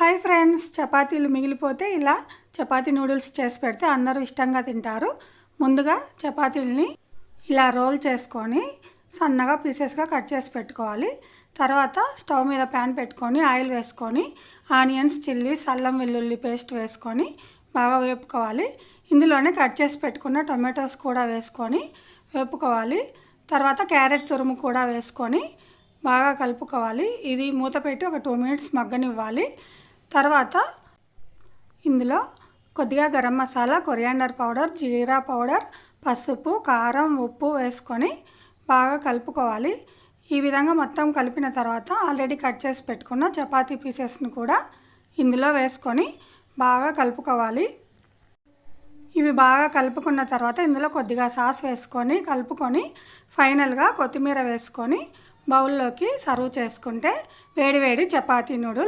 Hi friends, చపాతీలు మిగిలిపోతే ఇలా చపాతీ నూడిల్స్ చేసి పెడితే అందరూ ఇష్టంగా తింటారు. ముందుగా చపాతీలని ఇలా రోల్ చేసుకొని సన్నగా పీసెస్గా కట్ చేసి పెట్టుకోవాలి. తర్వాత స్టవ్ మీద ప్యాన్ పెట్టుకొని ఆయిల్ వేసుకొని ఆనియన్స్, చిల్లీస్, అల్లం వెల్లుల్లి పేస్ట్ వేసుకొని బాగా వేపుకోవాలి. ఇందులోనే కట్ చేసి పెట్టుకున్న టొమాటోస్ కూడా వేసుకొని వేపుకోవాలి. తర్వాత క్యారెట్ తురుము కూడా వేసుకొని బాగా కలుపుకోవాలి. ఇది మూత పెట్టి ఒక 2 మినిట్స్ మగ్గనివ్వాలి. తర్వాత ఇందులో కొద్దిగా గరం మసాలా, కొరియాండర్ పౌడర్, జీరా పౌడర్, పసుపు, కారం, ఉప్పు వేసుకొని బాగా కలుపుకోవాలి. ఈ విధంగా మొత్తం కలిపిన తర్వాత ఆల్రెడీ కట్ చేసి పెట్టుకున్న చపాతీ పీసెస్ని కూడా ఇందులో వేసుకొని బాగా కలుపుకోవాలి. ఇవి బాగా కలుపుకున్న తర్వాత ఇందులో కొద్దిగా సాస్ వేసుకొని కలుపుకొని ఫైనల్గా కొత్తిమీర వేసుకొని బౌల్లోకి సర్వ్ చేసుకుంటే వేడి వేడి చపాతీ నూడిల్స్